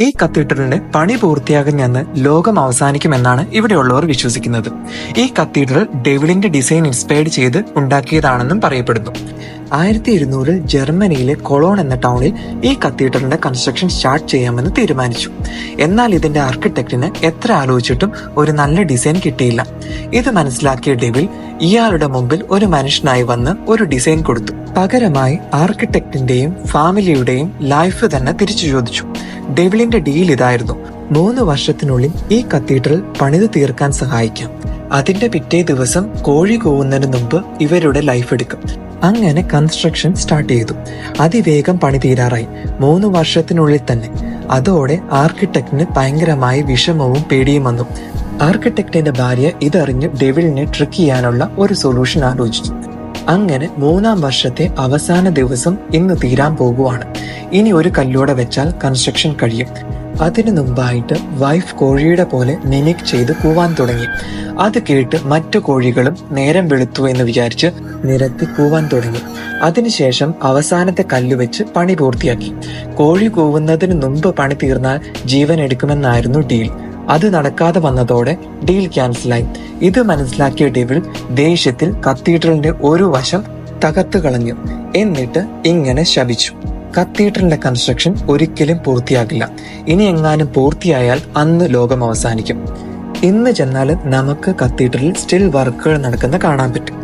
ഈ കത്തീഡ്രലിന്റെ പണി പൂർത്തിയാകുന്നെന്ന് ലോകം അവസാനിക്കുമെന്നാണ് ഇവിടെയുള്ളവർ വിശ്വസിക്കുന്നത്. ഈ കത്തീഡ്രൽ ഡെവിളിന്റെ ഡിസൈൻ ഇൻസ്പയർഡ് ചെയ്ത് ഉണ്ടാക്കിയതാണെന്നും പറയപ്പെടുന്നു. 1200 ജർമ്മനിയിലെ കൊളോൺ എന്ന ടൗണിൽ ഈ കത്തീഡ്രലിന്റെ കൺസ്ട്രക്ഷൻ സ്റ്റാർട്ട് ചെയ്യാമെന്ന് തീരുമാനിച്ചു. എന്നാൽ ഇതിന്റെ ആർക്കിടെക്റ്റിന് എത്ര ആലോചിച്ചിട്ടും ഒരു നല്ല ഡിസൈൻ കിട്ടിയില്ല. ഇത് മനസ്സിലാക്കിയ ഡെവിൾ ഇയാളുടെ മുമ്പിൽ ഒരു മനുഷ്യനായി വന്ന് ഒരു ഡിസൈൻ കൊടുത്തു. പകരമായി ആർക്കിടെക്റ്റിന്റെയും ഫാമിലിയുടെയും ലൈഫ് തന്നെ തിരിച്ചു ചോദിച്ചു. ഡെവിളിന്റെ ഡീൽ ഇതായിരുന്നു: 3 വർഷത്തിനുള്ളിൽ ഈ കത്തീഡ്രൽ പണിത് തീർക്കാൻ സഹായിക്കാം. അതിന്റെ പിറ്റേ ദിവസം കോഴി കൂവുന്നതിന് മുമ്പ് ഇവരുടെ ലൈഫ് എടുക്കും. അങ്ങനെ കൺസ്ട്രക്ഷൻ സ്റ്റാർട്ട് ചെയ്തു. അതിവേഗം പണി തീരാറായി, 3 വർഷത്തിനുള്ളിൽ തന്നെ. അതോടെ ആർക്കിടെക്റ്റിന് ഭയങ്കരമായി വിഷമവും പേടിയും വന്നു. ആർക്കിടെക്റ്റിന്റെ ഭാര്യ ഇതറിഞ്ഞ് ഡെവിളിനെ ട്രിക്ക് ചെയ്യാനുള്ള ഒരു സൊല്യൂഷൻ ആലോചിച്ചു. അങ്ങനെ 3-ാം വർഷത്തെ അവസാന ദിവസം ഇന്ന് തീരാൻ പോകുവാണ്. ഇനി ഒരു കല്ലൂടെ വെച്ചാൽ കൺസ്ട്രക്ഷൻ കഴിയും. അതിനു മുമ്പായിട്ട് വൈഫ് കോഴിയുടെ പോലെ മിമിക് ചെയ്ത് കൂവാൻ തുടങ്ങി. അത് കേട്ട് മറ്റു കോഴികളും നേരം വെളുത്തു എന്ന് വിചാരിച്ച് നിരത്തി കൂവാൻ തുടങ്ങി. അതിനുശേഷം അവസാനത്തെ കല്ല് വെച്ച് പണി പൂർത്തിയാക്കി. കോഴി കൂവുന്നതിന് മുമ്പ് പണി തീർന്നാൽ ജീവൻ എടുക്കുമെന്നായിരുന്നു ഡീൽ. അത് നടക്കാതെ വന്നതോടെ ഡീൽ ക്യാൻസലായി. ഇത് മനസ്സിലാക്കിയ ഡെവിൾ ദേഷ്യത്തിൽ കത്തീഡ്രലിന്റെ ഒരു വശം തകർത്തു കളഞ്ഞു. എന്നിട്ട് ഇങ്ങനെ ശപിച്ചു: കത്തീഡ്രലിന്റെ കൺസ്ട്രക്ഷൻ ഒരിക്കലും പൂർത്തിയാകില്ല. ഇനി എങ്ങാനും പൂർത്തിയായാൽ അന്ന് ലോകം അവസാനിക്കും. ഇന്ന് ചെന്നാൽ നമുക്ക് കത്തീഡ്രലിൽ സ്റ്റിൽ വർക്കുകൾ നടക്കുന്ന കാണാൻ പറ്റും.